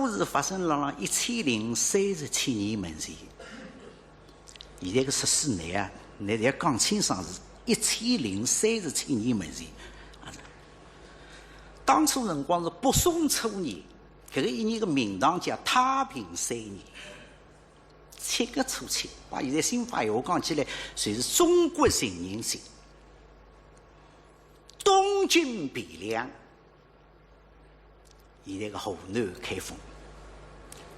都是发生了1037年门前。现在个14年啊，你侪讲清爽是1037年门前。当初辰光是北宋初年，搿个一年个名堂叫太平3年，7月初7，把现在新法话讲起来，算是中国人民节。东京汴梁，现在个河南开封，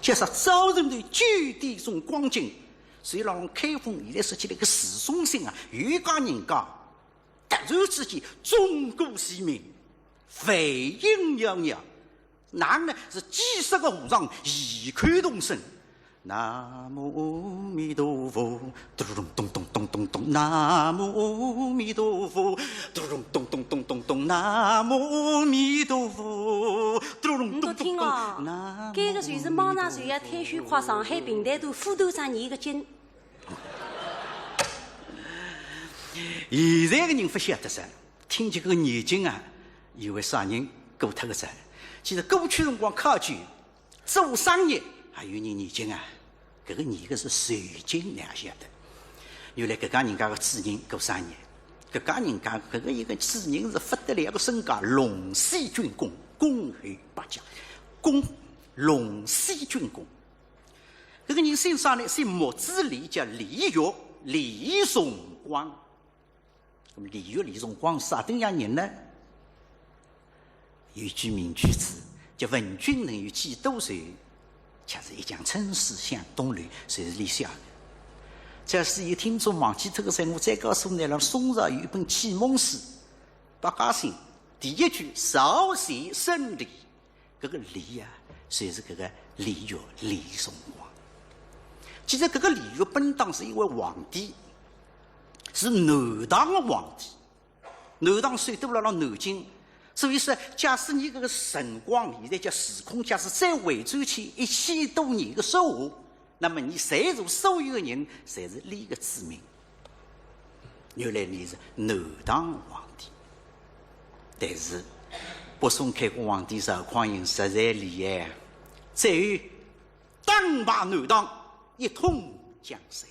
加上早晨的9点钟光景，所以让开封现在说起来个市中心啊，越加人家，突然之间，钟鼓齐鸣，沸音袅袅，那呢是几十个和尚异口同声。南无阿弥陀佛，咚咚咚咚咚咚，南无阿弥陀佛，咚咚咚咚咚咚，南无阿弥陀佛，咚咚咚咚。听哦，这个就是马上就要退休跨上海平台头副头长年个经。现在个人不晓得噻，听见这个眼睛啊，以为啥人过脱个噻？其实过去辰光考究做生意。还有人眼睛啊，搿个眼个是水晶，哪晓得？原来搿家人家个主人过生日，搿家人家搿个一个主人是发得了个身价龙溪军功，功于百家，龙溪军功。搿个人姓啥呢？姓木子李，叫李玉，李崇光。那么李玉、李崇光啥等样人呢？有一句名句子叫“问君能有几多岁？恰是一江春水向东流”，谁是李小的？假使有听众忘记这个噻，我再告诉你了。宋朝有一本启蒙诗，百家姓第一句“少写生李”，这个李呀，谁是这个李玉、李崇光？其实这个李玉本当是一位皇帝，是南唐的皇帝。南唐首都了南京。所以说，假使你这个辰光，现在叫时空，假使再回转去1000多年的说话，那么你谁做所有的人，侪是立个知名。原来你是南唐皇帝，但是北宋开国皇帝赵匡胤实在厉害，最后单霸南唐，一统江山。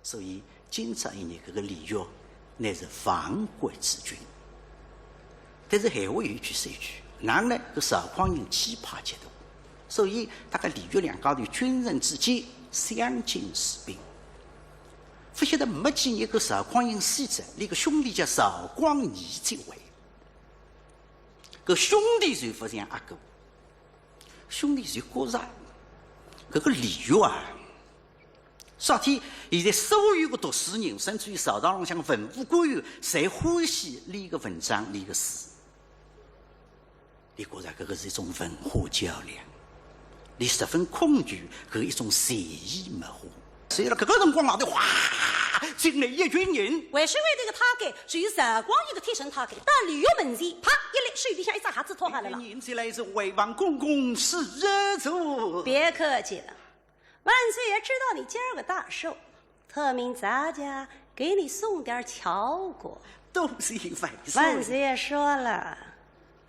所以今朝一年，这个李玉乃是亡国之君。但是还会有一句是一句，哪呢？个赵匡胤气派极大，所以大概李玉两家头军人之间相敬如宾。不晓得没几年，个赵匡胤死者，那个兄弟叫赵光义继位。个兄弟就不像阿哥，兄弟就觉着，这个李玉啊，昨天现在所有的读书人，甚至于朝堂上向文武官员，侪欢喜你个文章，你个诗。你觉着这个是一种文化较量，你十分恐惧和一种善意模糊。所以了，这个辰光哪头哗进来一群人，为是为这个他给，至于赵光义的贴身他给，但李玉门前，啪一来，手底下一张哈子脱下来了。念起来是为王公公是热足。别客气了，万岁爷知道你今儿个大寿，特命咱家给你送点巧果。都是因为万岁爷说了。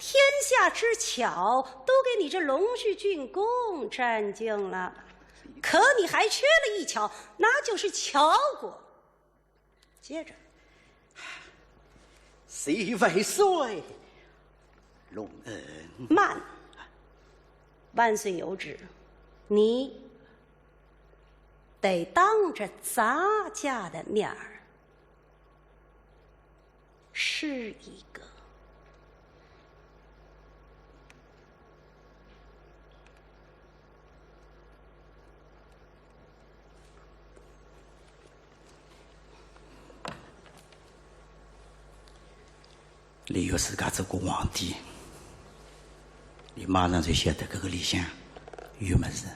天下之巧都给你这龙须郡公占尽了，可你还缺了一巧，那就是巧果。接着，谁为岁？龙慢，万岁有旨，你得当着咱家的面儿是一个。李玉自家做过皇帝，你马上就晓得这个里向有么子，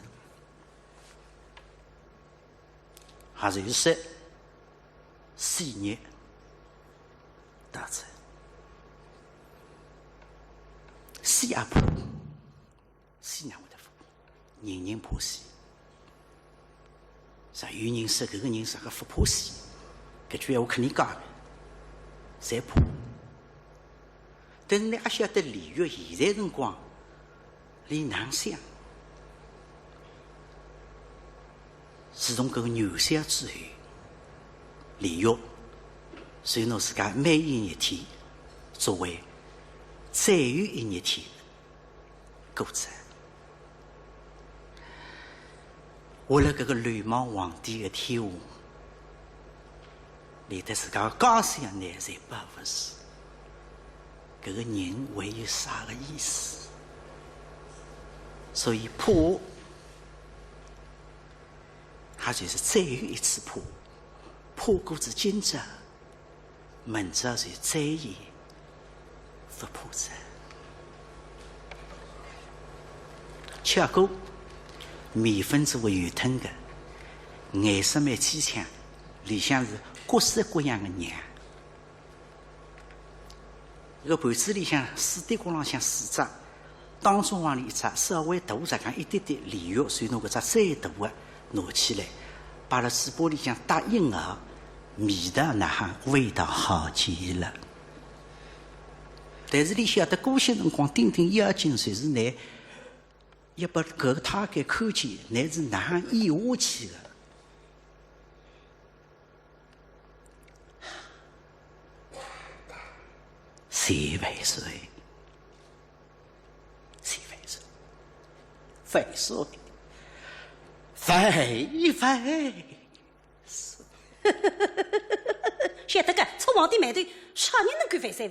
还是有说细热大菜，死也怕，死哪会得怕？人人怕死。啥有人说这个人啥个不怕死？搿句闲话肯定讲的，侪怕。但是你也晓得李玉现在辰光，你哪想？自从搿个牛乡之后，李煜随拿自家每一日天作为最后一日天过着。为了搿个乱莽皇帝的天下，连得自家家乡呢侪不合适，搿个人会有啥个意思？所以怕，它就是最后一次怕。怕过之今者，明者就再也不怕者。吃过面粉做的油腾的，颜色蛮坚强，里向是各式各样的肉。一个盘子里向四点光浪向四只，当中往里一只稍微大着讲一点点梨肉，所以拿搿只最大的拿起来，摆辣嘴巴里向搭一咬，味道那哈味道好极了。但是你晓得过些辰光，丁丁妖精随时拿一把搿个摊开看见，乃是哪样咽下去的。谁会说？谁会说？会说？会说？晓得个，从皇帝面对，啥人能敢反三？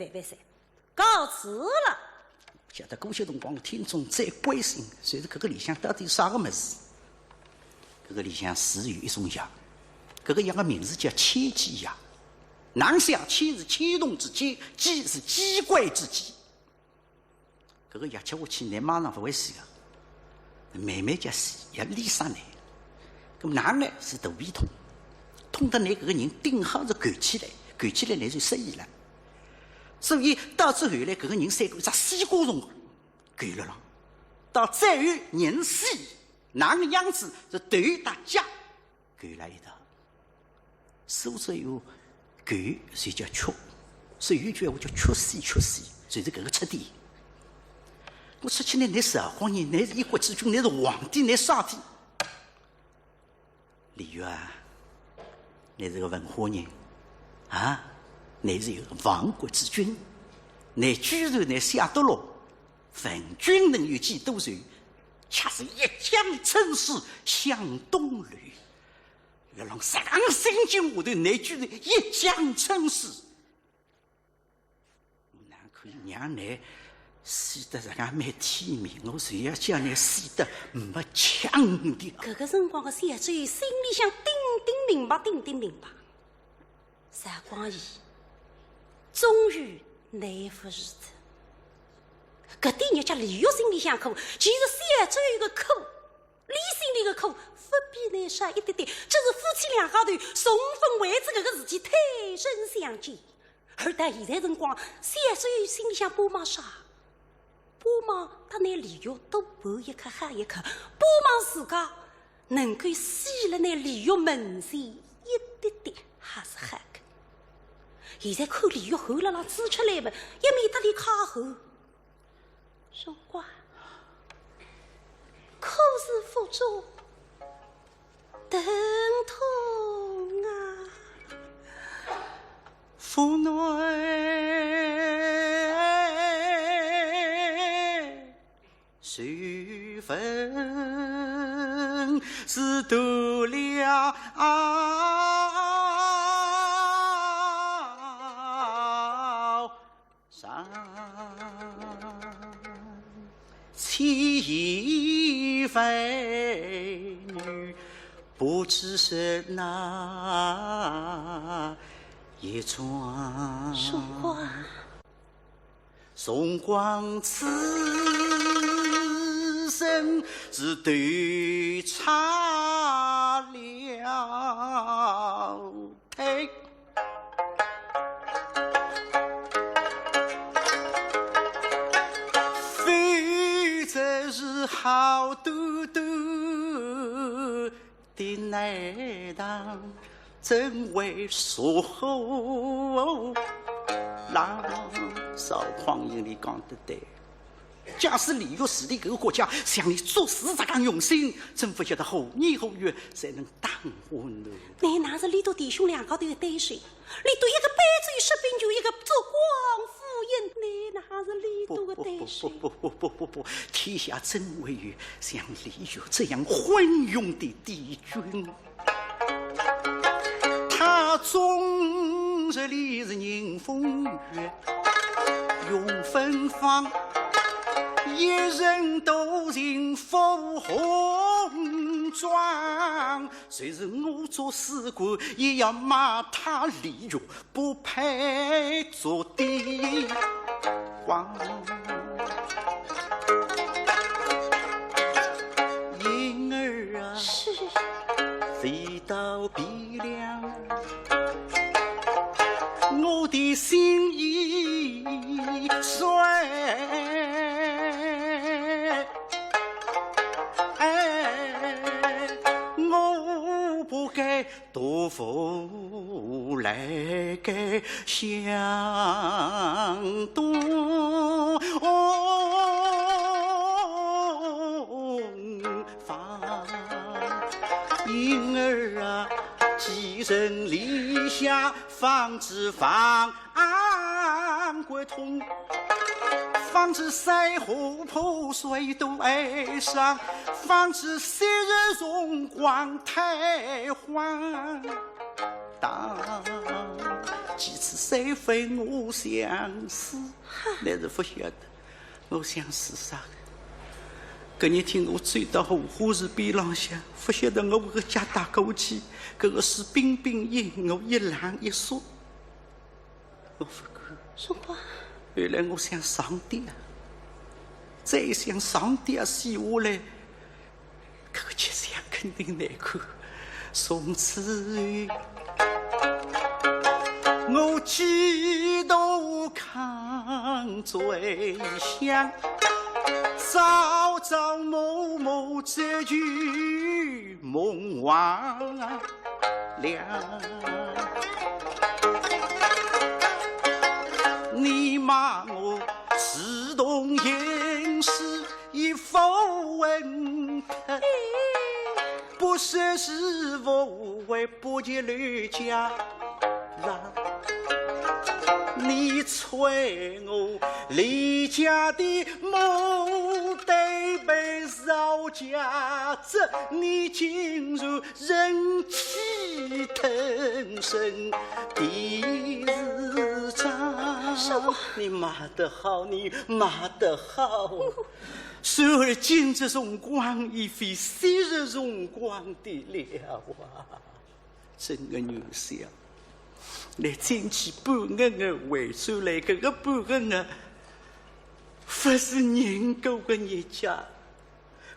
告辞了。晓得过些辰光，听众再关心，就是搿个里向到底啥个物事？搿个里向是有一种药，搿个药的名字叫千机药。囊想千是牵动之牵，机是机关之机。搿个药吃下去，你马上不会死的，慢慢叫死，要练啥呢？搿囊呢是大胃痛，痛得你搿个人顶好是掼起来你就失忆了。所以到最后来，搿个人三个一只西瓜虫掼了浪，到最后人死，囊个样子是头搭脚掼了一道，苏州有。掼所以叫缺，所以有句话叫缺死，就是搿个彻底。我说起来，你是后光人，你是一国之君，你是皇帝，你啥的？李煜啊，你是个文化人啊，你是一个亡国之君，你居然你写到了问君能有几多愁，恰是一将春势向东流。要让上心经下头，你居然一将春势，哪可以让你死得人家蛮体面？我是要叫你死得没腔的。搿个辰光的三嘴心里向叮叮明白，啥光义终于难服日子。搿点日脚李煜心里向苦，其实三嘴的苦，李心里的苦。不比难杀一点点，只是夫妻两家头重逢为止搿个事体太深相见。而到现在辰光，三岁心里向巴望啥？巴望他拿李煜多抱一颗吓一颗，巴望自家能够死了拿李煜门前一点点还是吓个。现在看李煜后了浪指出来嘛，也没得你卡后。辰光可是腹中。疼痛啊，腹内水分是多了伤，岂非女不知是哪一桩？宋光此生是对差了腿。非则是好嘟嘟的内当真为说后郎少匡胤里讲得对，假使利用势力这个国家，像你做事这样用心，真不晓得后年后月才能当稳了。你那是里头弟兄两个的对水，里头一个背罪士兵，就一个做光夫人，你那是里头的对水。不，天下真会有像李煜这样昏庸的帝君。他终日里日迎风月，用芬芳。一人都人赴红妆，虽是我做史官，也要骂他李煜不配做帝王。婴儿啊，是飞到鼻梁，我的心已碎。多福来给相东方，婴儿啊，寄人篱下，防止放鬼痛。防止腮后破碎都哀伤，防止昔日荣光太荒。当几次谁非我相思，但是不晓得我想是啥个。搿日听我追到后花市边浪向，不晓得我个家大枸杞，搿个是彬彬引我一浪一缩。我不管什么？原来我想上吊，再想上吊死下来，这个吉祥肯定难看。从此我几度抗罪相，朝朝暮暮这句梦忘了。你骂我自动言事已否问他，不识时务为不及吕家让，你催我李家的墓得被扫家子，你进入人气腾身第日章。你骂得好，你骂得好。然而今日荣光已非昔日荣光的了啊！真个女相，来争取半个的为出来，这个半个呢，不是人狗的日家。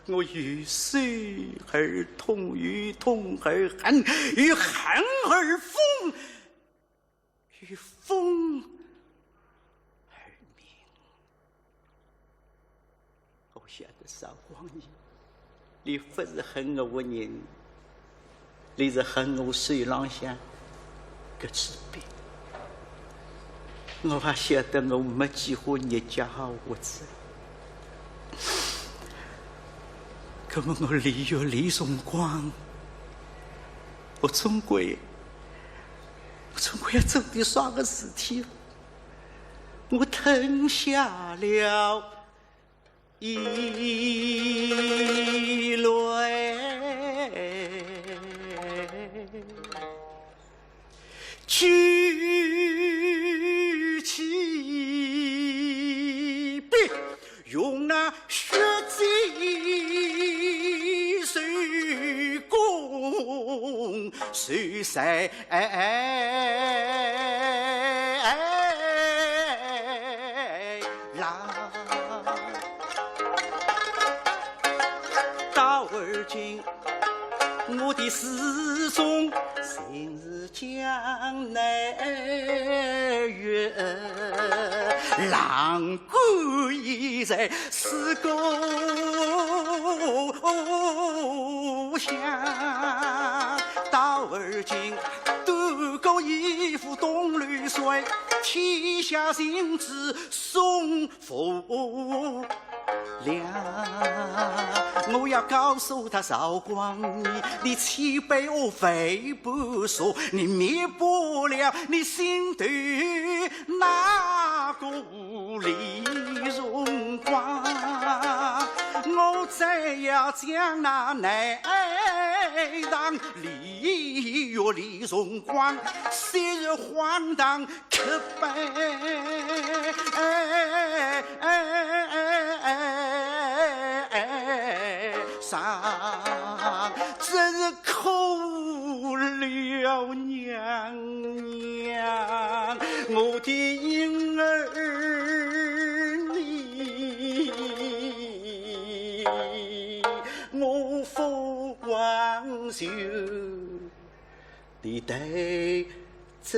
我与水而痛，与痛而恨，与恨而疯，与疯而鸣。我晓得少光你，你不是恨我的人，你是恨我水浪向个治病。我还晓得我没机会日家好活子。那么我利用李荣光，我总归要做点啥个事体。我吞下了一泪，举起笔，用那血迹水攻水塞浪。到而今我的思中心是江南月，浪骨已在四沟下。到而今渡沟一幅东流水，天下心知送佛了，我要告诉他韶光你欺背我非不说，你灭不了你心头那股李荣光。我再要将那内堂李月李荣光昔日荒唐可悲上，真是苦了娘娘，我的婴儿你，我父王寿的带走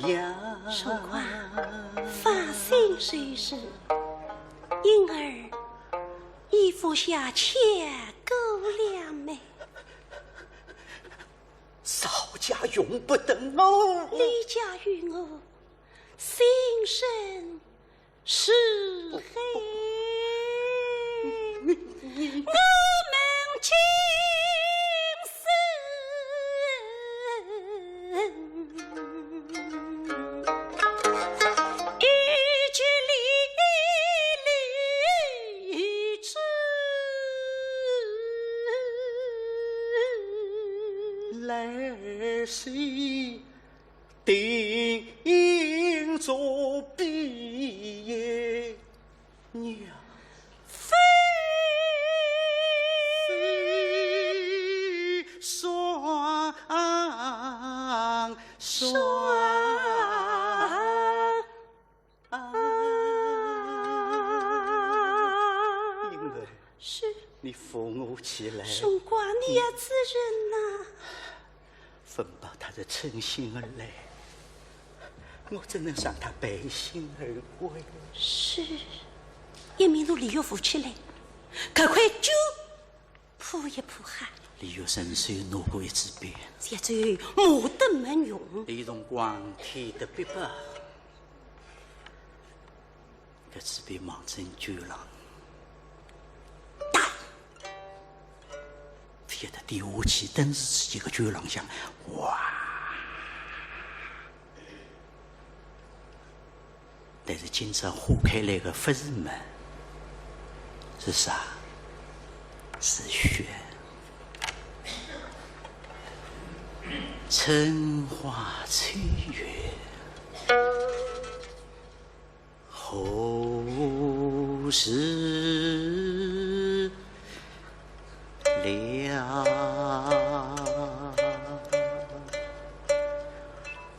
呀。荣光，放心睡是，婴儿已服下千狗粮美。少家永不等我，李家与我心生是黑，我们今生一句离之，来世定做比耶娘。非双婴儿，是你扶我起来，荣光，你要自认呐。分报他的诚心而来，我怎能让他背信而归？是，一面都李月扶起来，赶快就扑一扑哈。李月伸手拿过一支笔，现在莫得门用。李荣光提的笔把，这支笔望正巨浪，打，贴得地下去，等是这个巨浪响，哇！但是今朝化开来的不是门，是啥？是血。春花翠月后事了，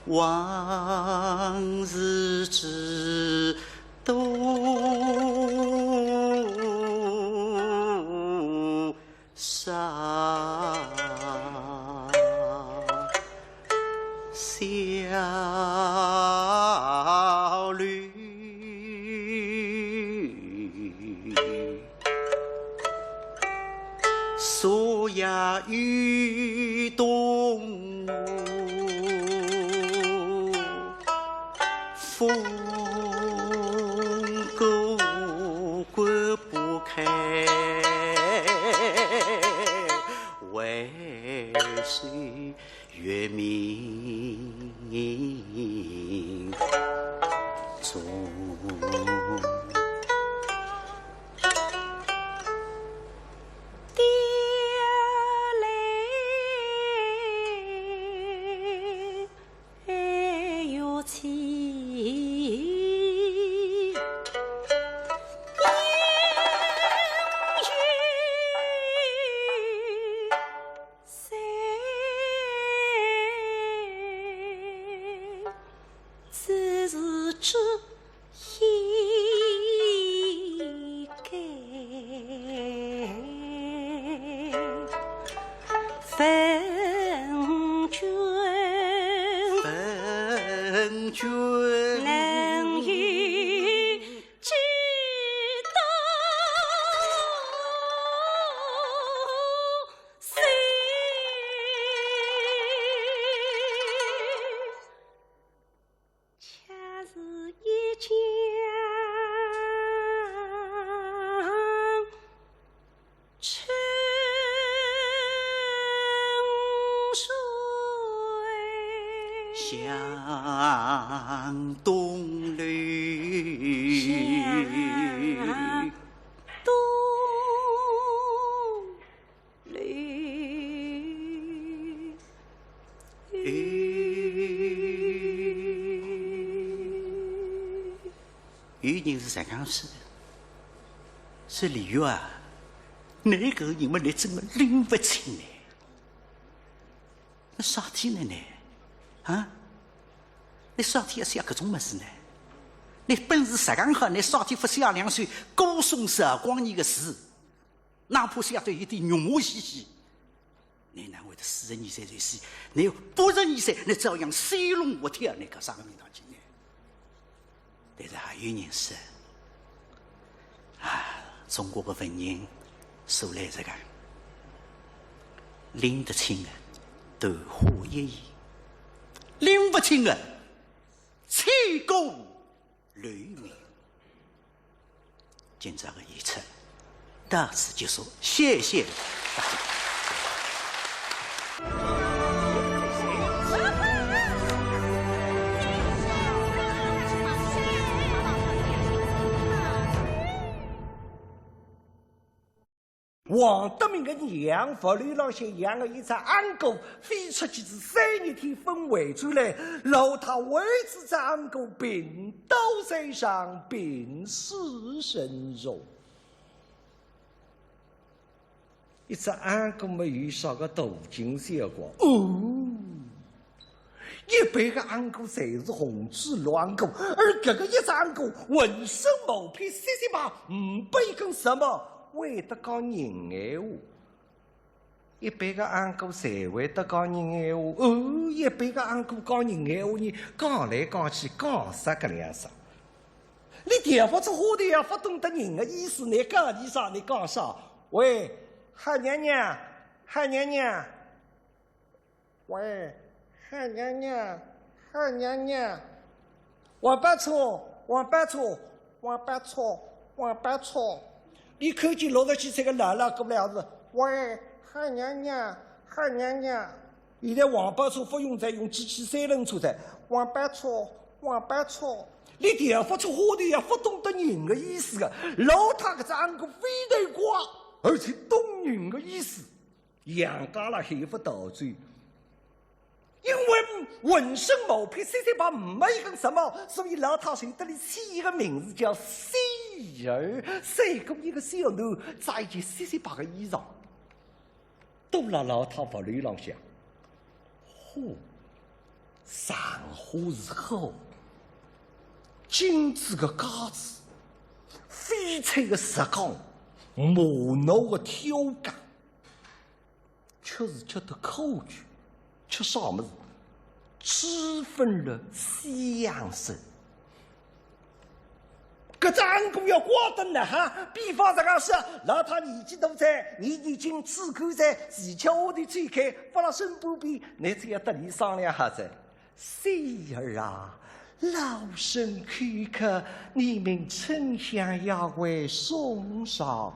往日只多少小侣，树呀雨冬，风狗关不开，为谁月明中？只是这一向东流，向东流。有人是这样说的，说李玉啊，你搿个人嘛，你真的拎不清呢。那啥体呢？啊？你啥体要想搿种么事呢？你本事实干好，你啥体不想2岁歌颂时光年的事，哪怕想对一点辱骂兮兮，你哪会得42岁才死？你有82岁，你照样水龙活跳，你搞啥个名堂去呢？但是还有人说，中国的文人素来这个拎得清的桃花一叶，拎不清的吹鼓流鸣。今朝的演出到此结束，谢谢大家。王德明的娘佛刘老先养了一只安狗，飞出去至3日天分回转来，老他为此在安狗病倒在上，病死身荣。一只安狗没遇上个大惊小怪100个安狗侪是红嘴绿安狗，而这个一只安狗浑身毛皮细细把，不背跟什么？会得讲人闲话，100个安哥侪会得讲人闲话。100个安哥讲人闲话，你讲来讲去讲啥个两啥？你听不出话的也不懂得人的意思，你讲你啥？你讲啥？喂，汉娘娘，汉娘娘，喂，汉娘娘，汉娘娘，王八错，王八错，王八错，王八错。你看见60几岁个姥姥过来是，喂，汉娘娘，汉娘娘。现在黄包车不用再用机器3轮车噻，黄包车，黄包车。你听不出话的也不懂得人的意思的，老太搿只安哥非得瓜，而且懂人的意思，杨家了还不倒嘴。因为浑身毛皮细细把没一根什么，所以老太随得里起一个名字叫细儿。3个一个小囡扎一件细细把的衣裳，到了老太房里浪向，上花是好，金子的架子，翡翠的石缸，玛瑙的挑杆，吃是吃得口句。吃啥么子？吃分了西洋参。搿只安公要挂灯了哈！比方这个是，老太年纪大在，你已经只管在技巧下的推开，发了身不必，你只要得你商量下子。谁儿啊，老身看看，你们丞相要为送上。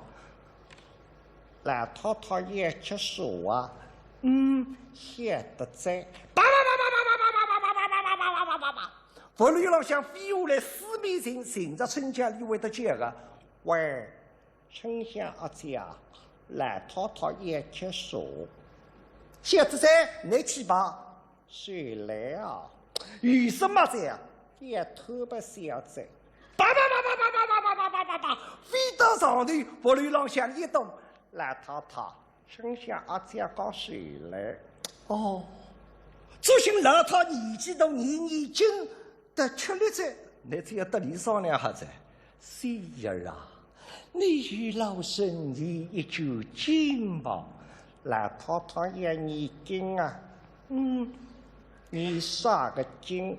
老太太也吃说啊。晓得在，佛律老想飞下来4面寻着丞相，你会得讲个？喂，丞相阿姐，来太太也吃说，晓得在，你去吧。谁来啊？有什么在？也偷不晓得。飞到上头，佛律老想一动，来太太。丞相阿姐讲谁来？这些老太年纪大，年已经得7岁，你只要得你商量下子。谁儿啊，你与老身你一句金吧，老太太也念经啊。你啥个经？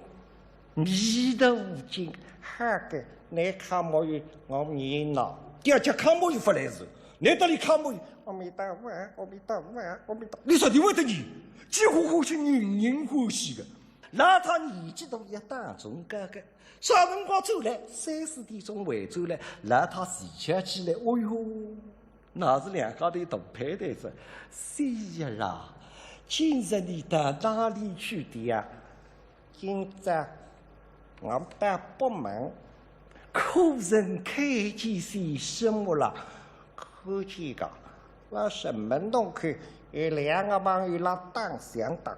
你的无经，哈个你看没有？我念了，第二节看没有不来事。你到底看没有？阿弥陀佛，阿弥陀佛，阿弥陀。你说你会得你，几乎欢喜人欢喜的。老太年纪大也当中哥哥，啥辰光走来？3、4点钟回转来，老太自强起来，哦哟，那是两家的大派对子。谁呀啦？今日你到哪里去的呀？今朝我到北门，客人看见些什么了？看见个，那什么东西？有两个朋友拉当相当。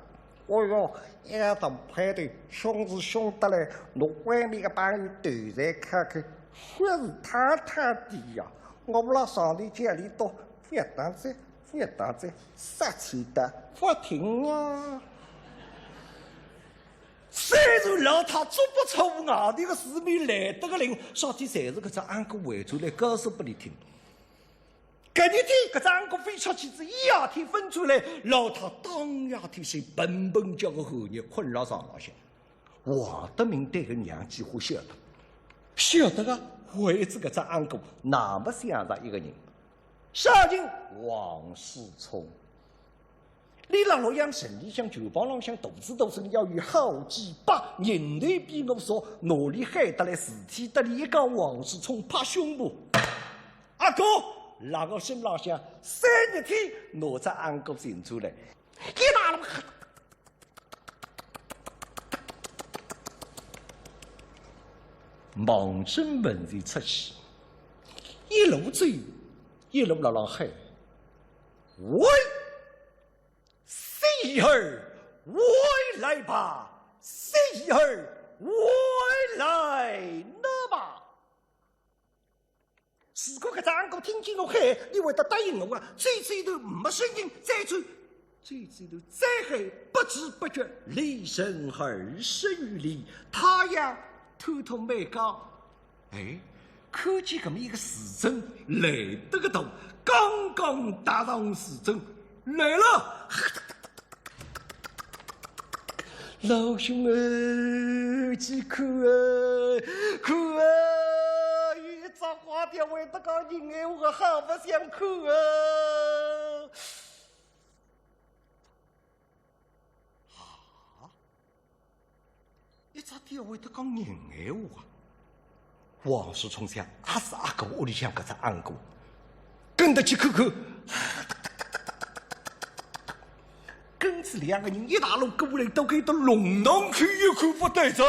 哦哟，一同排队，凶是凶得来，我外面个朋友都在看看，或是太太的呀。我不拉上头家里多，别当在，别当在，杀气的不停啊！虽然老太做不出外地个市民来得个人，上天侪是搿只安哥围出来告诉拨你听。搿一天，搿只安哥飞出去子，夜天分出来，老太当夜天是笨笨叫个后日困了床浪向。王德明对个娘几乎晓得个，为此搿只安哥那么想着一个人，啥人？王世充。你辣洛阳城里向酒坊浪向肚子都生，要有好几百人头比我少，哪里害得来事体得里一个王世充拍胸脯，阿哥，辣我心浪向3日天，拿只安哥寻出来，一大了，望真闻然出去，一路追，一路辣浪喊，喂！喜儿，回来吧！喜儿，回来了吧！如果搿只安哥听见我喊，你会得答应我啊？追头没声音，再追头再喊，不知不觉离身20余里。太阳偷偷没讲，哎，看见搿么一个时辰来得个头，刚刚踏上时辰来了。老兄儿，几看啊，看啊！一只花雕会得讲人闲话，好不想看啊！啊！一只雕会得讲人闲话。王世充想，也是阿哥屋里向搿只安哥，跟得去看看。跟着2个人一大路过来，都看到龙堂看也看不对着。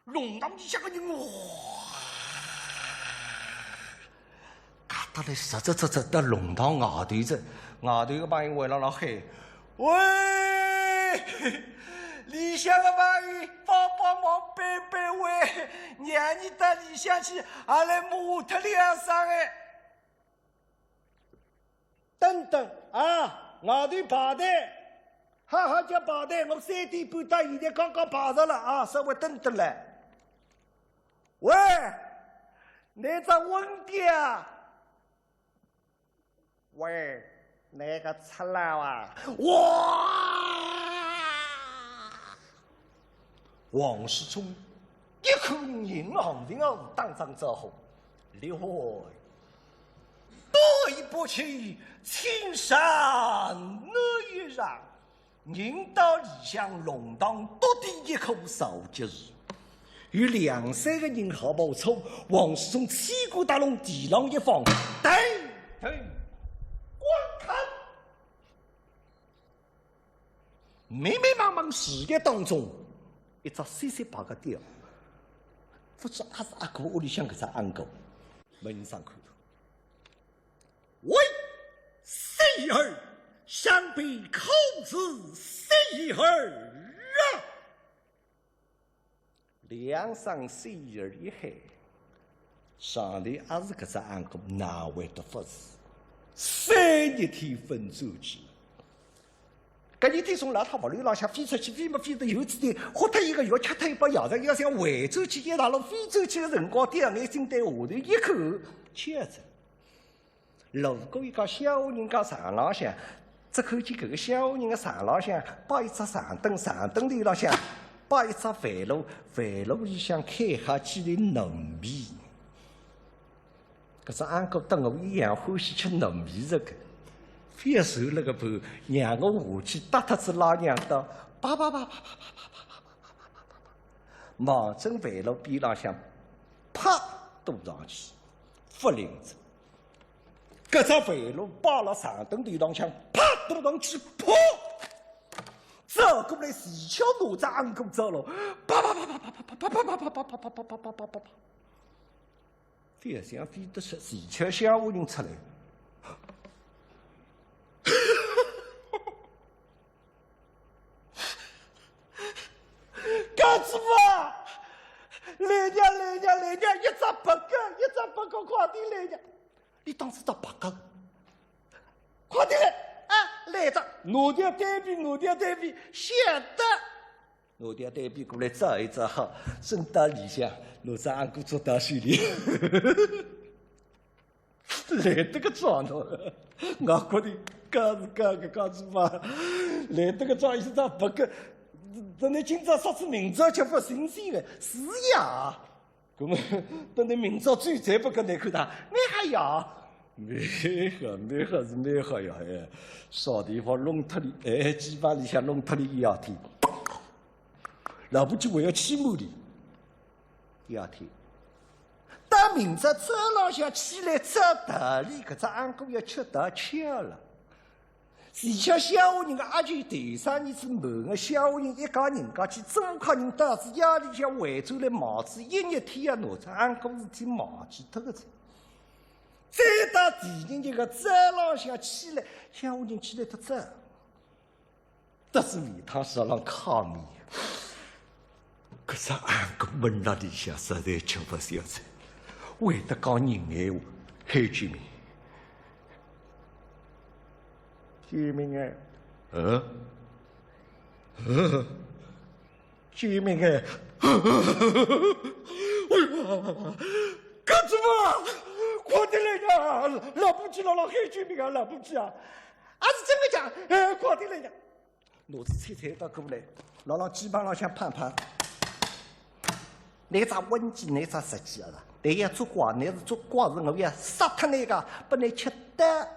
龙堂底下个人哇，看得来实的龙堂外头子，外头个朋友围了老喊：“喂，里向个朋友帮忙背喂，让你到里向去，阿来摸脱2声哎。”等等啊！外头排队，好叫排队！我3点半到现在刚刚排着了啊，稍微等等来。喂，那只温爹啊？喂，那个出来啊？哇！王世充一口银行铃儿当场招呼，刘海多一步去，青山那一让，人到里向龙堂独地一口烧节日。有2、3个人好不错，王世充气鼓打龙地浪一放，对，观看。迷茫茫视野当中，一只细细白个雕，不知还是阿哥屋里向搿只安哥，门上看。喂，喜儿，想必口子喜儿啊！2声喜儿一喊，上头也是搿只安哥，哪会得不是？3日天分走去。搿一天从老太屋里浪向飞出去，飞没飞得有几点，喝脱一个药，吃脱一包药材，要想回走去，一大路飞走去的辰光，第2眼睛对下头一口吃着。路过一个小人家床浪向，只看见搿个小人的床浪向摆一只长凳，长凳里浪向摆一只饭炉，饭炉里向开下几粒糯米。搿只安哥跟我一样欢喜吃糯米这个，非要受了个盘，让我下去搭脱只老娘刀，啪啪啪啪啪啪啪啪啪啪啪，望正饭炉边浪向，啪堵上去，不灵子。搿只饭炉摆了长凳头浪向，啪堵上去，噗，走绕过来，四桥哪吒安公走了，啪啪啪啪啪啪啪啪啪啪啪啪啪啪啪啪啪啪，飞翔飞得出，四桥小妇人出来。干子嘛？来娘，一只八个，快点来娘！你当时到八个，快点来啊！来着，哪条对比，晓得。哪条对比过来照一照好，顺道里向，哪吒安哥做到水里，来得个状头，我觉得干子嘛，来得个状一只八个。等你今朝说出明朝就不新鲜了，是呀。那么等你明朝最再不跟你看他，你还要？蛮好呀！哎，啥地方弄脱你？哎，鸡巴里向弄脱你一两天，老婆就我要欺负你。第二天，到明朝早浪向起来找道理，搿只安哥要吃大巧了。是像小妇人个阿舅头上你是门个小妇人一家人家去中客人到是夜里向回转来帽子一日天呀哪吒安哥事体忘记脱个子。再到第二日个早浪向起来，小妇人起来得早，得是为他手浪烤面。可是安哥闷辣里向实在吃不消菜，会得讲人闲话，海居民。居民哎，居民哎，干什么？快点来呀！老不起了，老黑居民啊，老不起啊！俺是真的讲，快点来呀！脑子猜到过来，老鸡巴浪向盼盼，那只温鸡，那只实际啊！那要做瓜，那是做瓜子，我要杀他那个，不能吃的。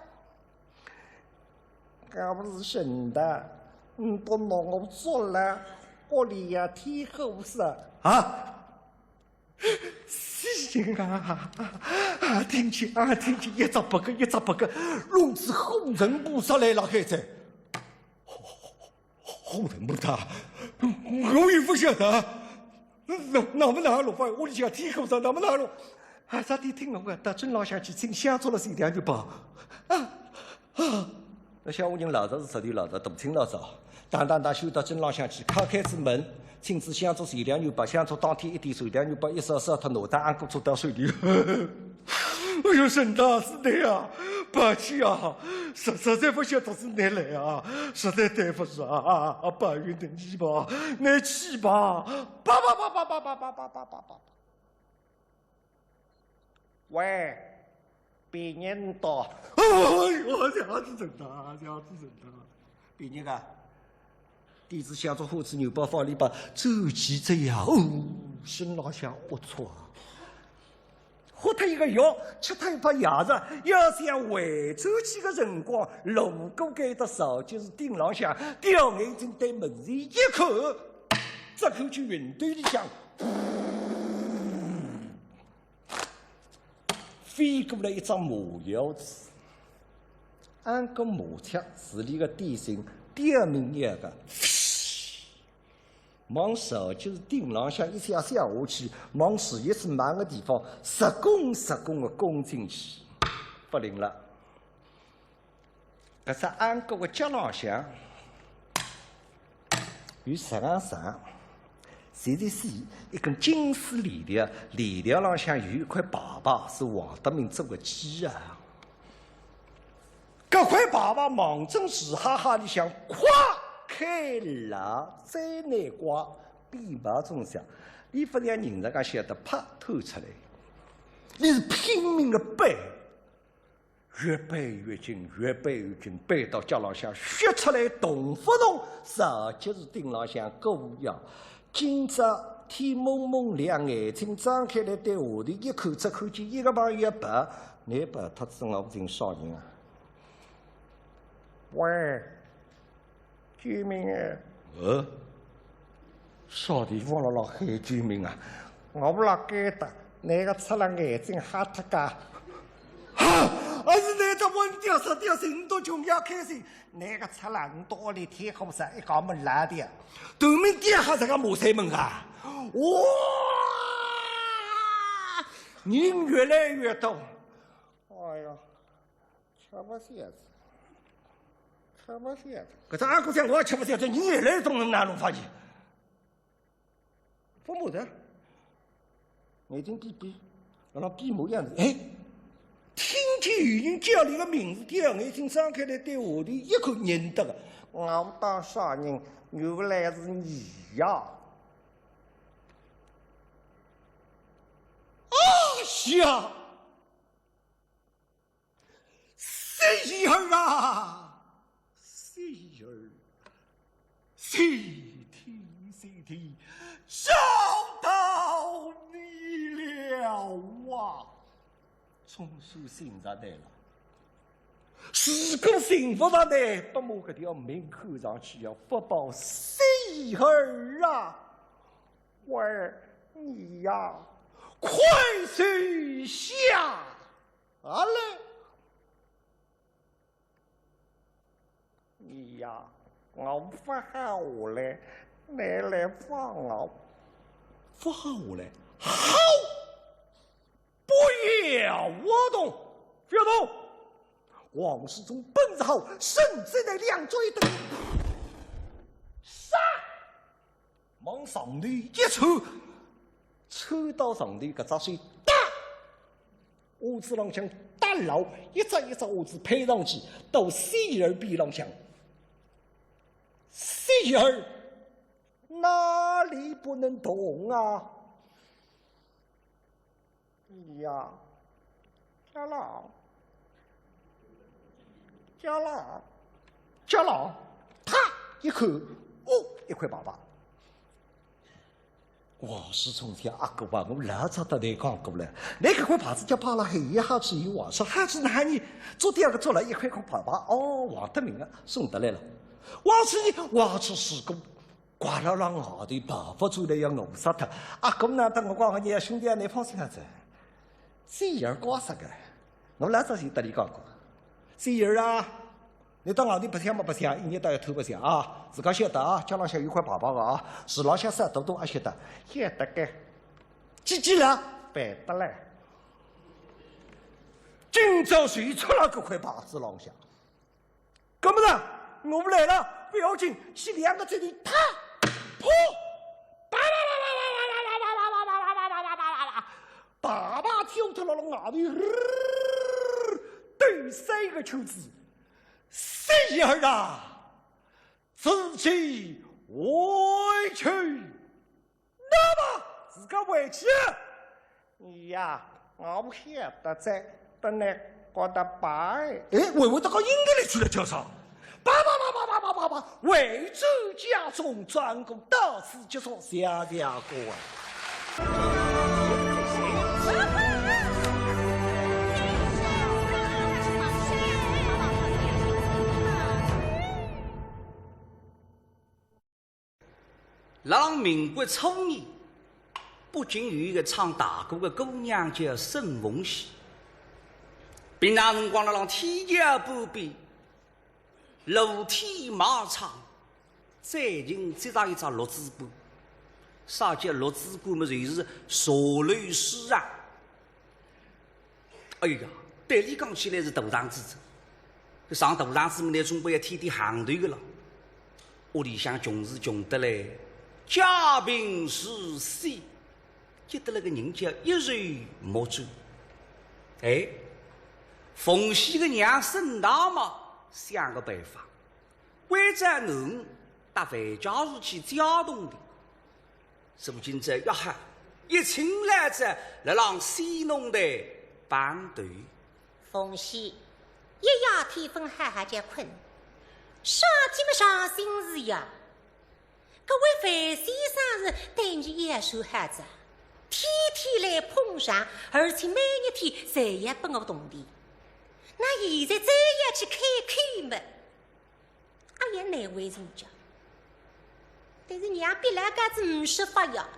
俺不是神的，你都拿我做了，我里呀天后是啊！行啊！听见，一只八个，龙子护人菩萨来了，孩子。护人菩萨，我也不晓得。哪么哪路法？我里向天后上哪么哪路？咋地听我个？到镇老乡去请香做了是2就包。那小妇人老早是实地老早，大清老早，当修到镇浪向去，开子门，亲自香做2牛八，香做当天1点水2牛八，一烧他哪吒安哥做到水里。哎呦，沈大是的呀，抱歉啊，实在不晓得是哪来啊，实在对不住啊，抱怨的你吧，你去吧，叭。喂。别人到，哎呦，这样子真的，别人啊，弟子想做火子牛包放里吧，走起这样，心老想龌龊，喝他一个药，吃他一把牙子，要想回走起个辰光，路过该的少，就是顶浪向掉眼睛对门前一口，这口就云堆里向。飞过来一张麻药子，安个麻雀是里个点心，第2名一个，往手就是顶浪向一下下去，往视野是满个地方10公的攻进去，不灵了。搿只安个个脚浪向有10行长。谁一根金丝链条，链条浪向有一块粑粑，是王德明做的鸡啊！搿块粑粑忙正是哈哈里向夸开了，再难刮，鞭毛中响，你不让人家晓得啪吐出来，你是拼命的背，越背越紧，背到脚浪向血出来，动不动手就是顶浪向狗咬。今朝天蒙蒙亮，眼睛张开来对下头一看，只看见一个旁一白，你白他子我不成少人啊！喂，居民哎，啥地方了黑居民啊？我不辣该的，那个出了眼睛哈他家，还是那个不稳掉十掉人多穷要开心。那个出来多的天空上一个门来的，对面底下这个茅山门啊，哇，人越来越多。哎呀，吃不下子，吃不下子。可是阿姑讲我也吃不下子，你越来越多人哪能发现？父母的，眼睛闭闭，让他闭目样子，哎。听见有人叫你个名字，第二眼睛张开来对我的一口认得的，我当啥人？原来是你呀！啊呀，喜儿啊，喜儿，喜天，找到你了啊！总算寻着来了，如果寻不着来，不么个条门口上去要发报喜儿啊！喂，你呀，快去下来！你呀，我发好了，你来放我，发好了，好。不要我动，不要动！王世忠本事好，甚至来两追的杀，往上头一抽，抽到上头搿只水打，屋子浪向打牢，一只屋子配上去，到喜儿边浪向，喜儿哪里不能动啊？呀，家老，啪一口，一块粑粑。王世聪听阿哥吧，我老早都来讲过了。那个块粑子叫扒了黑一下子有王说，还是哪里做第二个做了一块粑粑，王得名了，送得来了。王出施工。挂了让下头爸爸出来要弄死他，阿哥呢？等我讲你兄弟啊，你放心下子。喜儿瓜啥个？我老早就跟你讲过，喜儿啊，你到外地白相嘛白相，一年到夜偷白相啊！自家晓得啊，家浪向有块粑粑个啊，树浪向啥多也晓得，晓得个。几了？白得嘞！今朝谁出了这块粑子浪向？哥们子，我们来了，不要紧，去两个这里，啪，噗！爸爸跳脱了外头，对三个球子，喜儿啊，自己回去，那么自家回去。你呀，我不晓得在，等来觉得爸哎，为得个应该来出来叫啥？爸，为主家中专攻，到此结束，下家过啊。让民国初年，北京有一个唱大鼓的姑娘叫沈凤喜。平常辰光让天桥不比，露天马场，最近接上一只六子歌。啥叫六子歌嘛？就是茶楼诗啊。哎呀，对你讲起来是大堂之争。上大堂之门呢，总归要添点行头的了。屋里向穷是穷得来。家贫如洗，接得了个人叫一日莫走。哎，奉喜个娘沈大妈想个办法，为着侬搭回家如去家动的，如今这约翰一请来者来让戏弄的班队。奉喜一夜天分哈哈叫困，啥地么上心事呀？各位范先生是对你一手孩子，天天来捧场，而且每一天谁也不我动的。那现在再要去开门，也难为人家。但是娘别来个子不说法呀，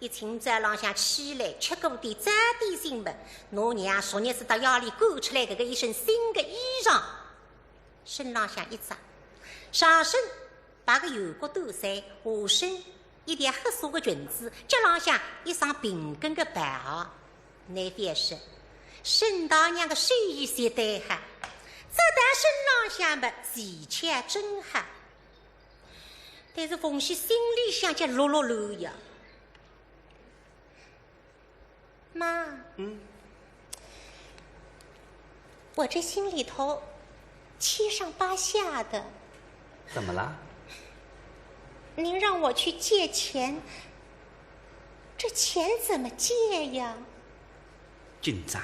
一清早浪向起来，吃过点早点心吧。我娘昨日子到窑里赶出来搿个一身新的衣裳，身浪向一扎，上身摆个油锅斗衫，下身一条黑纱的裙子，脚浪向一双平跟的白鞋。难便是沈大娘的睡衣衫带哈，这单身浪向吧，奇巧真哈。但是凤喜心里想着落落落呀。妈，我这心里头七上八下的。怎么了？您让我去借钱，这钱怎么借呀？紧张，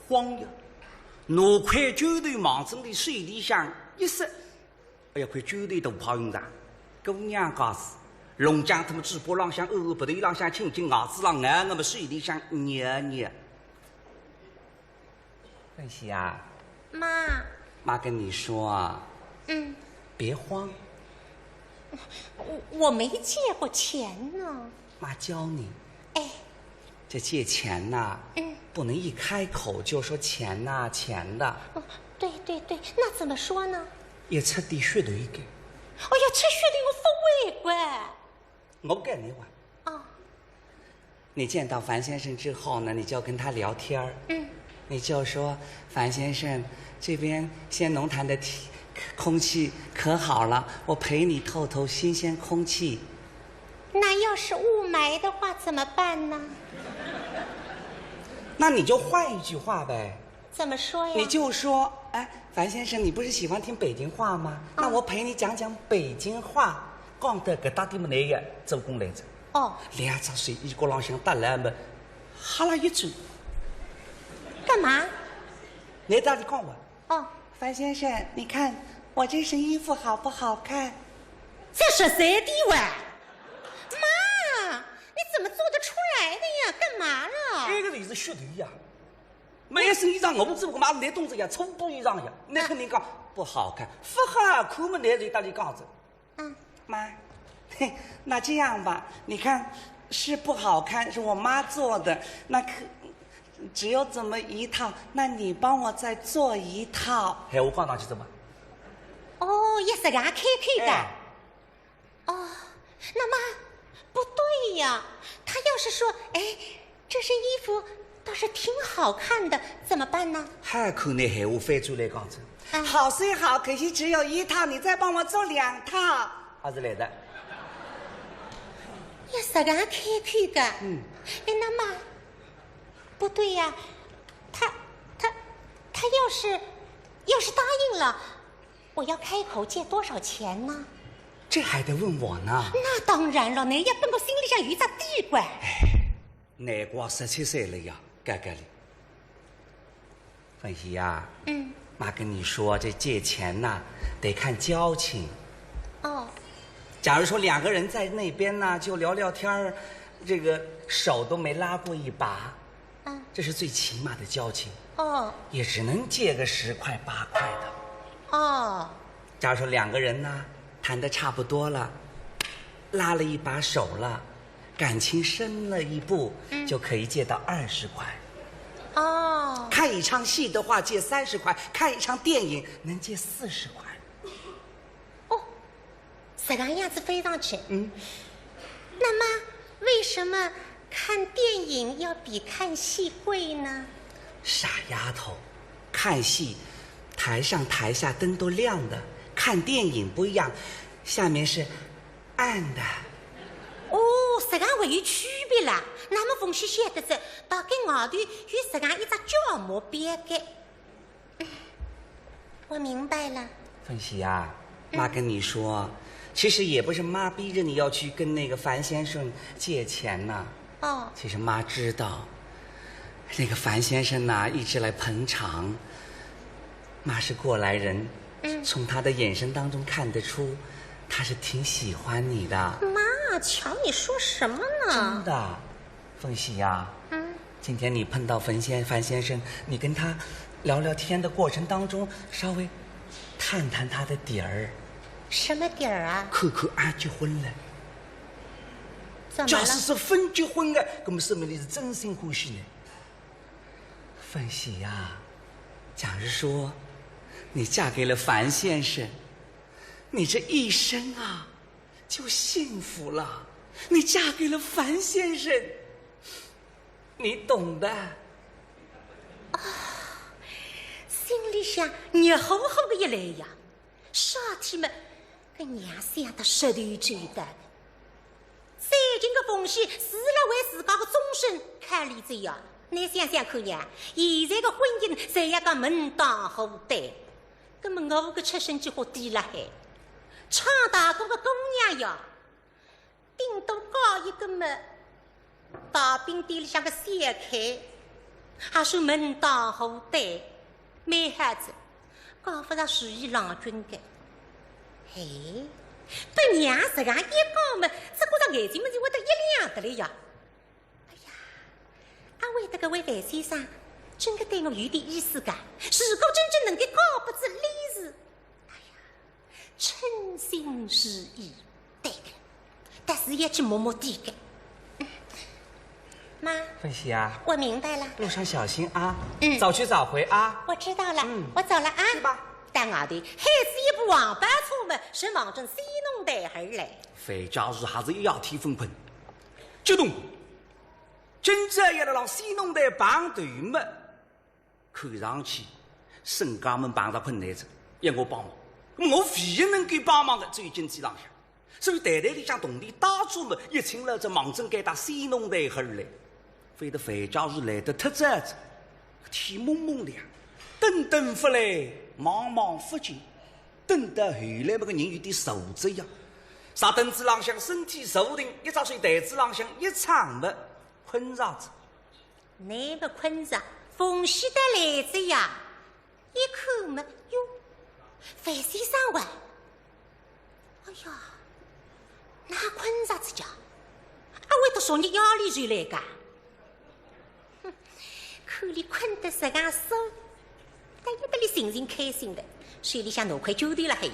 慌呀！拿块酒头往这里水里向一塞，哎呀，块酒头都泡晕上。姑娘告诉龙江他们直播浪向不对浪向亲亲牙子浪俺们水里向捏捏。凤喜啊，妈跟你说，别慌，我没借过钱呢。妈教你，哎，这借钱呐，不能一开口就说钱呐钱的。对，那怎么说呢？一出点血头一个。哎呀，吃血的我不会管。我跟你玩。你见到樊先生之后呢，你就跟他聊天儿。你就说樊先生，这边仙农潭的空气可好了，我陪你透透新鲜空气。那要是雾霾的话怎么办呢？那你就换一句话呗。怎么说呀？你就说，哎，樊先生，你不是喜欢听北京话吗？那我陪你讲讲北京话，讲得搿搭点么难个，做工来着。两只水一个浪向搭来么，哈啦一转。干嘛？你到底讲我？樊先生，你看我这身衣服好不好看？这13点哇！妈，你怎么做得出来的呀？干嘛了？这个里是血头呀，每一身衣裳我们只不过买来东西呀，粗布衣裳呀，那肯定讲不好看，不好看嘛，那就到底讲着。妈，那这样吧，你看是不好看，是我妈做的，那只有这么一套，那你帮我再做一套。我讲上去怎么？也是俺开的。那妈不对呀，他要是说，这身衣服倒是挺好看的，怎么办呢？还看那闲话反转来讲着。好虽好，可惜只有一套，你再帮我做2套。还是来的。也是俺开的。那妈不对呀，他要是答应了，我要开口借多少钱呢？这还得问我呢。那当然了，你也跟我心里想有只地关。南瓜17岁了呀，该里。凤喜呀，妈跟你说，这借钱呐，得看交情。假如说2个人在那边呢，就聊聊天儿，这个手都没拉过一把，这是最起码的交情。也只能借个10块8块的。假如说2个人呢，谈得差不多了，拉了一把手了，感情深了一步，就可以借到20块。看一场戏的话借30块，看一场电影能借40块。这个样子飞上去。那么为什么看电影要比看戏贵呢？傻丫头，看戏台上台下灯都亮的，看电影不一样，下面是暗的。这个还有区别啦。那么凤喜晓得着，大概外头有这样一只胶膜边的。我明白了。凤喜呀，妈跟你说，其实也不是妈逼着你要去跟那个樊先生借钱呐。其实妈知道，那个樊先生呐一直来捧场，妈是过来人，从他的眼神当中看得出，他是挺喜欢你的。妈，瞧你说什么呢？真的，凤喜呀，今天你碰到樊先生，你跟他聊聊天的过程当中，稍微探探他的底儿。什么底儿啊？看看俺结婚了。假使说分结婚的，那么说明你是真心欢喜呢。凤喜呀，假如说你嫁给了樊先生，你这一生啊就幸福了。你嫁给了樊先生，你懂的。心里想热乎乎的一来呀，啥体么跟娘想的石头简单。最近的凤喜是了为自家的终身看理着呀。你想想看呀，现在的婚姻谁也讲门当户对，那么我的出身就好低了海。唱大歌的姑娘呀，顶多搞一个么大饼店里向个小开，还说门当户对，没孩子搞不上属于郎君的。哎，被娘这样一讲嘛，这个上眼睛们就会得一亮的了呀。哎呀，阿为得个位范先生，真的对我有点意思噶。如果真正能够搞不出理事，哎呀，称心如意，对的。但是也去摸摸地的。妈，凤喜啊，我明白了。路上小心啊，早去早回啊。我知道了，我走了啊。去吧。但外头孩子一部王八车嘛，是望着西弄台儿来。范家是还是一夜天分困，激动。今朝要来让西弄台绑队么？看上去沈家们碰着困难者，要我帮忙。我唯一能够帮忙的只有经济上向，所以台台里向同里打住么，一请了这忙正该打西弄台儿来。非得范家是来得太早子，天蒙蒙亮，等等不来，茫茫不尽，等到后来那个人有点受着呀。啥凳子浪向身体受定，一早睡台子浪向一躺么困着子。你不困着，凤喜的来着呀！一看么哟，范先生喂，哎呀，哪困着子家？阿为得说你压力就来噶。看你困得这样舒，但也得你心情开心的，手里向拿块酒店了还有，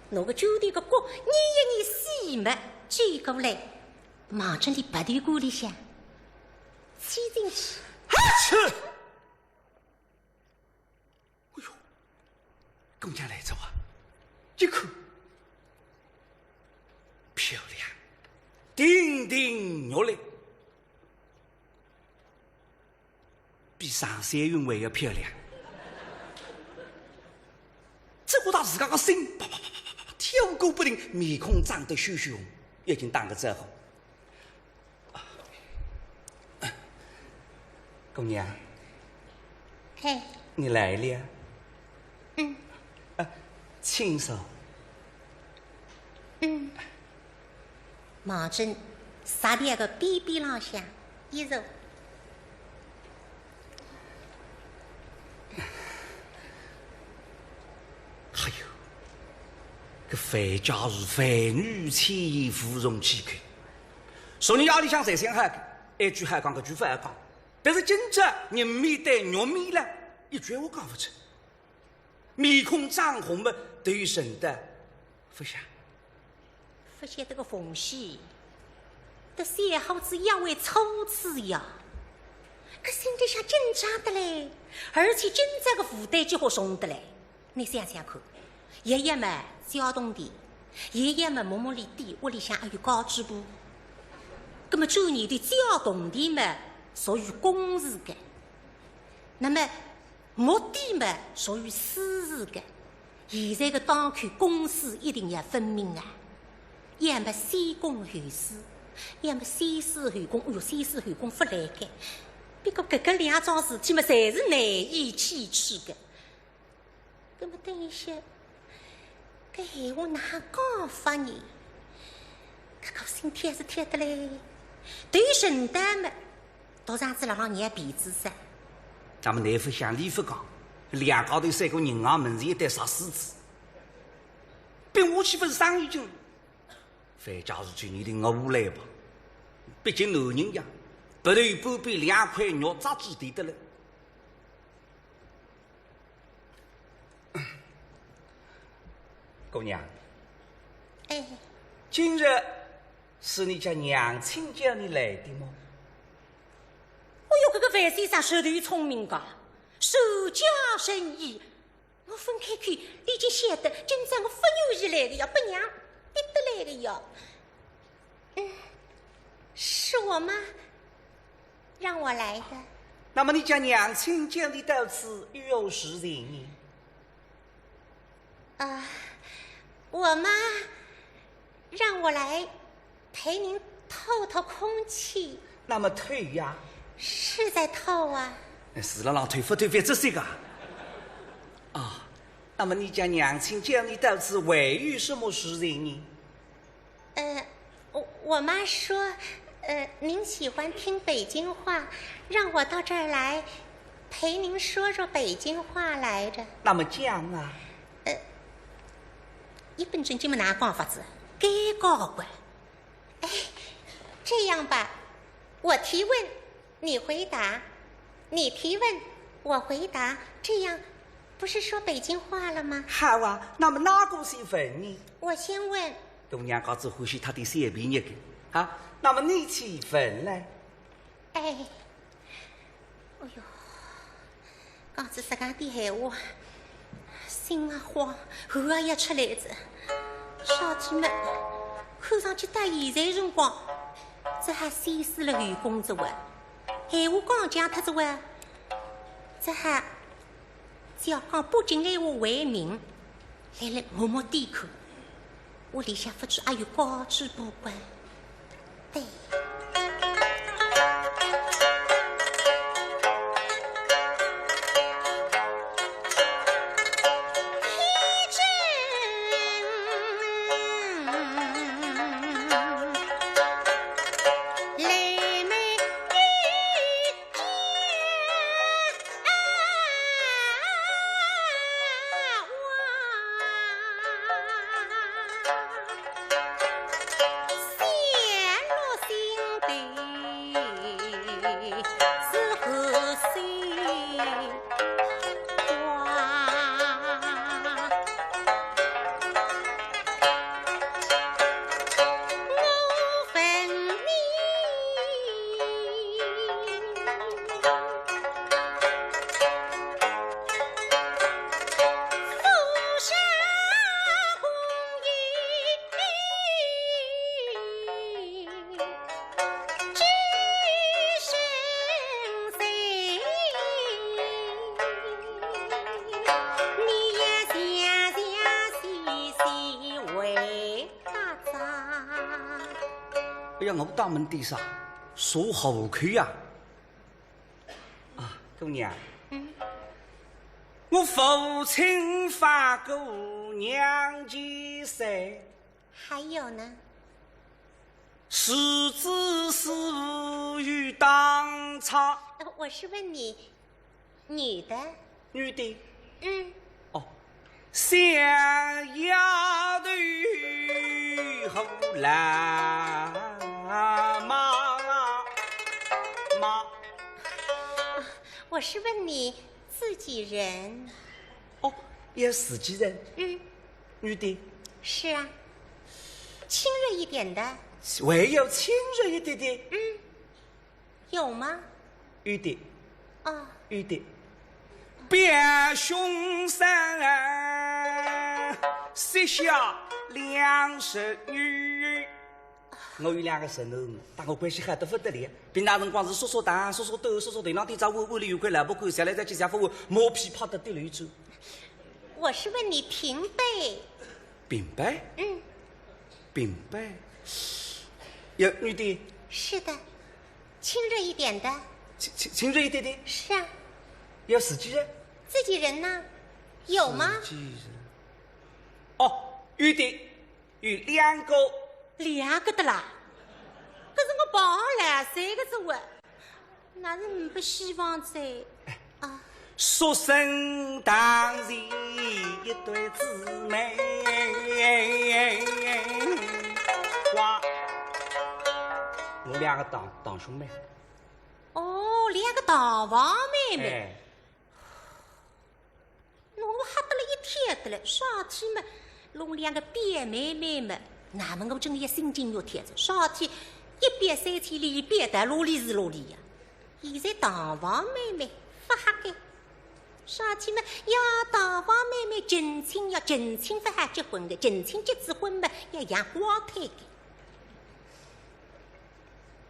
拿个酒店个锅，捏一捏细么，举过来，往这里白头锅里向沏进去。哈去！哎呦，姑娘来着啊！一看，漂亮，亭亭玉立。比上山云还要漂亮，这个他自家个心啪啪啪啪啪啪跳过不停，面孔涨得羞羞红，眼睛打个折红。姑娘，嘿，你来了。亲手。毛针撒点个边边浪向一揉。还有，这范家是范女千言芙蓉岂可？说你家里向才想海个，一句海讲，搿句不爱讲。但是今朝人面对肉面了，一句话讲不出，面孔涨红么，都有神的不想。不晓得个缝隙，这小伙子也会粗刺呀，可心里向紧张的嘞，而且今朝个负担就好重的嘞。你想想看，爷爷嘛交通店，爷爷嘛摸摸里店，屋里向还有高支部。那么周年的交通店嘛属于公事的，那么木店嘛属于私事的。现在的档口公私一定要分明啊，要么先公后私，要么先私后公。哎哟，先私后公不来的，别个搿两桩事体嘛，侪是难以启齿的。那么等一下，搿闲话哪讲法呢？搿个身体还是贴得嘞，对承担嘛，到上次让娘鼻子噻。咱们内府向里府讲，两高头三个银行门前一对杀狮子，并我岂不是生意经？范家是去年的我无来吧？毕竟男人呀，不头半边两块肉咋记得的了？姑娘，哎，今日是你家娘亲叫你来的吗？我有这个范先生手头聪明噶，手家生意，我分开看，已经晓得今朝我不愿意来的呀，不娘得得来的呀。是我妈让我来的。那么你家娘亲叫你到此有事情？我妈让我来陪您透透空气。那么退呀？是在透啊。是了，让退不退反正这个。啊，那么你家娘亲叫你到此为有什么事情呢？我妈说，您喜欢听北京话，让我到这儿来陪您说说北京话来着。那么讲啊？一本正经么哪讲法子？该搞管。哎，这样吧，我提问，你回答；你提问，我回答，这样不是说北京话了吗？好啊，那么哪个先问呢？我先问。大娘家子欢喜他的三便一个啊，那么你去问来。哎呦，讲子自家的闲话，心也慌，汗也出来着。少天们看上去到现在辰光，这还先死了韩公子哇，闲话刚讲脱子哇，这还只要讲不进闲话为名，来默默点口。屋里向不知还有高知不管，对。哎呀，我大门地上说好看呀！啊，姑娘，我父亲发过娘家噻，还有呢？是子是与当场。我是问你，女的？女的。哦，想丫头后来妈。我是问你自己人。哦，也自己人。女的。是啊，亲热一点的。唯有亲热一点的。有吗？有的。哦，有的。表兄生膝下两十女，我有两个孙儿，但我关系好得不得了。平常辰光是说说蛋，说说豆，说说头，那天早屋里有块老婆干下来再去下夫磨皮泡得对流走。我是问你平辈。平辈？平辈。有女的。是的，亲热一点的。亲热一点的。是啊。有自己人。自己人呢？有吗？自己人。哦，有的，有两个。两个的啦？可是我抱了3个字哇，那是没希望在啊。说声当然一对姊妹，哇，我两个堂兄妹。哦，两个堂房妹妹。我吓得了一天的了，上天嘛，弄两个表妹妹们，那么我真的也心惊肉跳着，上天一边3天里，一边带萝莉是萝莉呀。现在堂房妹妹发哈该，上天嘛要堂房妹妹近亲要近亲发哈结婚的，近亲结子婚嘛要养光胎的。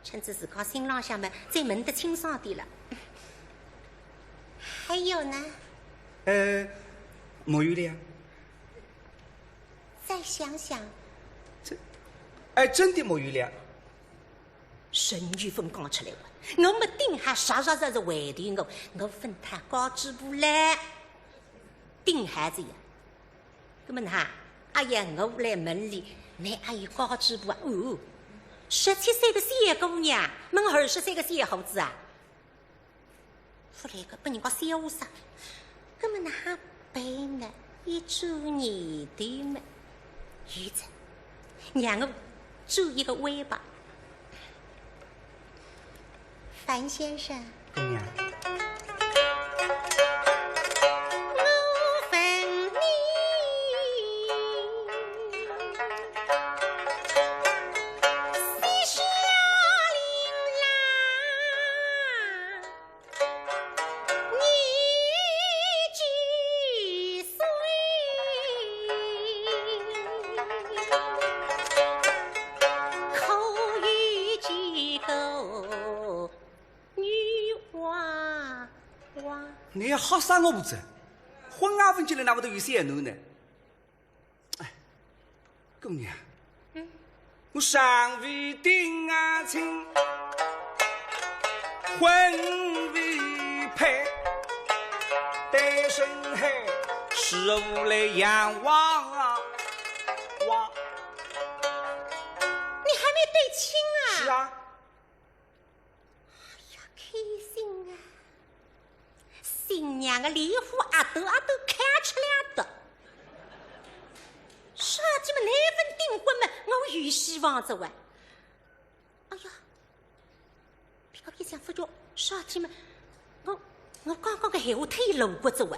趁着自家心浪向嘛，再问得清爽点了。还有呢？没有了呀。再想想。真的没有了。沈玉芬讲出来话，我没顶下啥是回头我分他高支部来顶孩子呀。那么哈，阿爷我来门里，那还有高支部啊？哦，17岁的小姑娘，问20岁的小伙子啊，出来个把人家潇洒。那么那还背呢，一株泥的嘛，鱼子，让我住一个尾巴。樊先生，姑娘，我问你，西夏琳琅，你几岁？口语几口？你好啥我不知，婚外婚进来那么多有些奴呢。哎，姑娘，我尚未定啊亲，婚未配，单身汉是无来养娃啊娃。你还没对亲啊？是啊。开心啊！新娘的梨花阿斗看出来的。啥子么那份订婚嘛，我有希望着哇！哎呀，别个别想发觉啥子么，我刚刚个闲话太露骨着哇！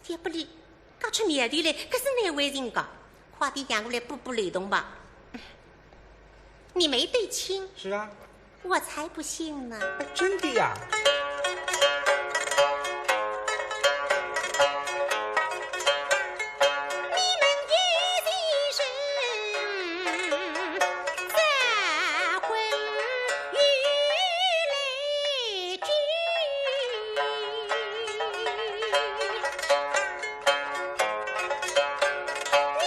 也不理，讲出面对来，可是哪位人讲？快点让我来补雷动吧。你没对亲？是啊。我才不信呢！真的呀？你们一起生再婚与来聚，你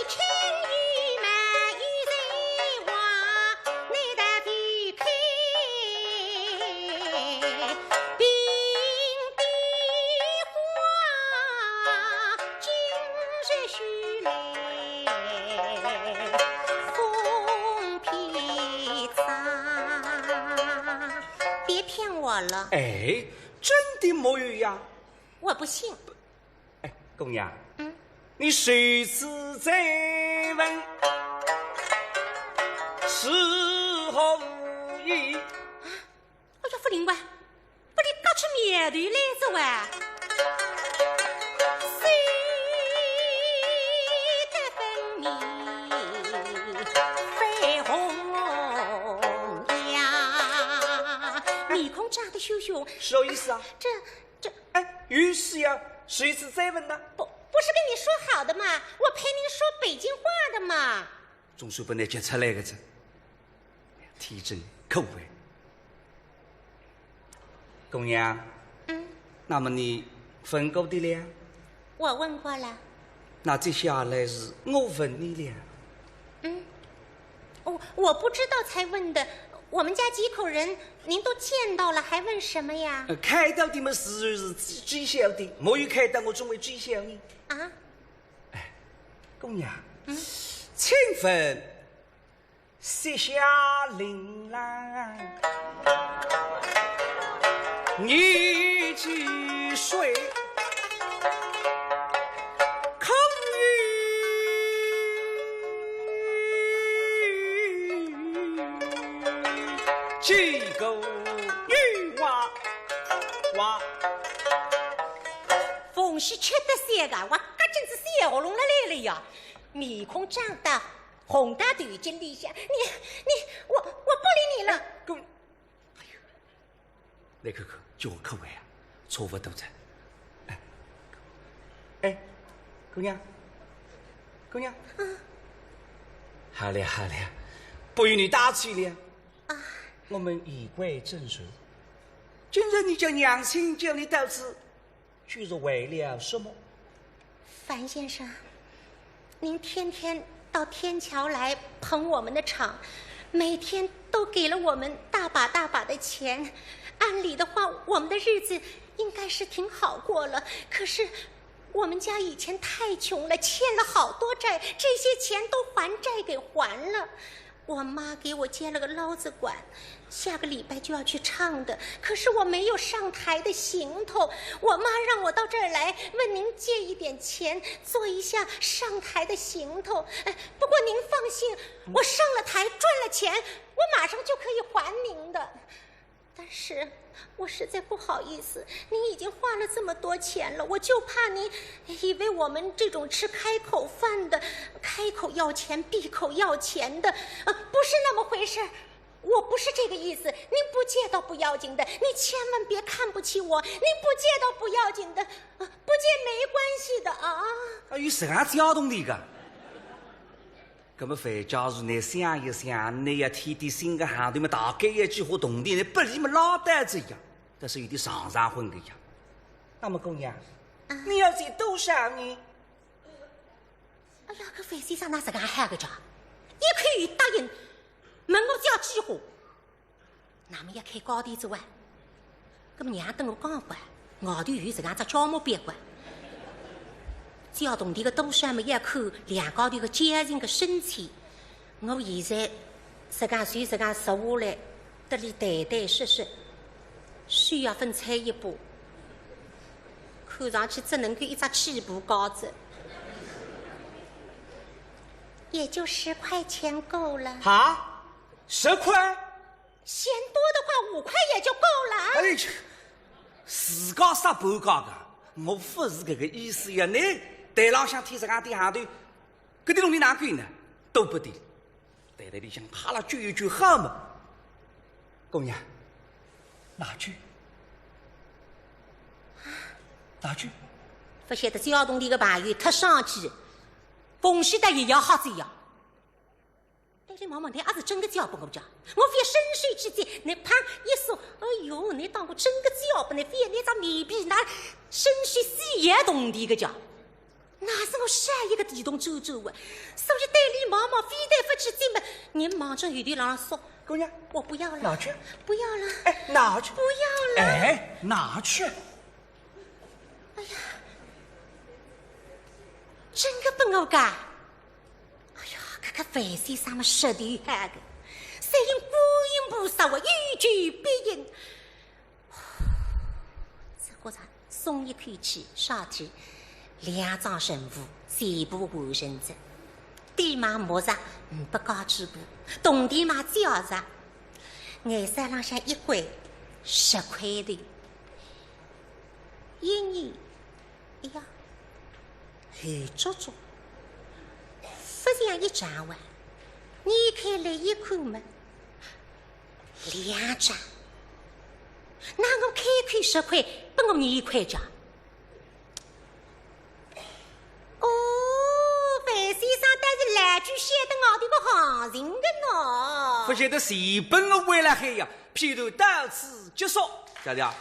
成与满与在望，你的避开冰的花，今日须来风披擦。别骗我了，哎，真的没有呀？我不信。哎，姑娘，你谁次再问，是何无意？哎呀，福林官，不得搞出面对来着哇！谁得分明绯红呀？面孔长得羞羞，什么意思啊？这哎，于是呀，谁次再问呢？不是跟你说好的嘛？我陪您说北京话的嘛。总算把你接出来个子，天真可恶。姑娘，那么你问过的了？我问过了。那接下来是我问你了。我不知道才问的。我们家几口人，您都见到了，还问什么呀？看到的嘛是最小的，没有看到我总会最小的。啊？哎，姑娘，请问西夏琳琅，你几岁？口语几个女娃娃？冯氏吃得三个，我嘎阵子小红龙了来了呀！面孔长得红大队经理下，我不理你了。公，哎呦，来看看，叫我可为啊，差不多在。哎，姑娘，姑娘，好了好了，不与你打趣了。我们言归正传。今日你叫娘亲叫你到此，居是为了什么？樊先生，您天天到天桥来捧我们的场，每天都给了我们大把大把的钱。按理的话，我们的日子应该是挺好过了。可是我们家以前太穷了，欠了好多债，这些钱都还债给还了。我妈给我接了个捞子馆，下个礼拜就要去唱的，可是我没有上台的行头。我妈让我到这儿来，问您借一点钱，做一下上台的行头。不过您放心，我上了台赚了钱，我马上就可以还您的。但是我实在不好意思，您已经花了这么多钱了，我就怕您以为我们这种吃开口饭的，开口要钱闭口要钱的，不是那么回事。我不是这个意思，您不借倒不要紧的，你千万别看不起我，您不借倒不要紧的，不借没关系的啊。有什么交动的个？那么反假如你想一想，你要天天新个行头嘛，大概一句话懂的，你不理嘛老单子一样，但是有点上婚的样。那么姑娘，你要借多少呢？哎呀，搿范先生哪是个喊个着？一可以答应，问我只要几话，那么要开高低之外，搿么娘等我讲过，外头有这样只招募别关。只要同地个多少么一口两高头个坚韧个身体，我现在自家随自家食下来，得里呆呆实实，需要分菜一把，看上去只能够一只起步高子，也就10块钱够了。哈，10块？嫌多的话5块也就够了啊！哎呀，自家杀半家个，我不是这个意思呀，你。台浪向天自家点行头，搿点东西哪贵呢？都不对。台里向趴了卷一卷好嘛。姑娘，哪句？哪句？不晓得交通里个朋友太生气，奉献得也要好这样。但是毛毛，你还是真个交拨我讲，我非深水之间，你啪一说，哎呦，你当我真个交拨你，非那张面皮那深水死也懂的个讲。那是我下一个地动周周啊！所以对你毛毛非得不去进门，你忙着有点让说，姑娘，我不要了，哪去？不要了，哎，哪去？不要了，哎，哪去？哎呀，真个不我干！哎呀，这个范先生么实头喊的，谁因观音菩萨我一句必应。这个啥？松一口气，上去。2张神符全部完成着，地马木石500高几步，铜地马胶石，颜色浪向一归10块头。一年，哎呀，黑足足，不像一张碗，你开来一看嘛，2张，那我开口10块，拨我1块讲。哦，范先生但是来句写得我的个行情的呢。不晓得谁本我为了海呀，片头到此结束，小弟啊。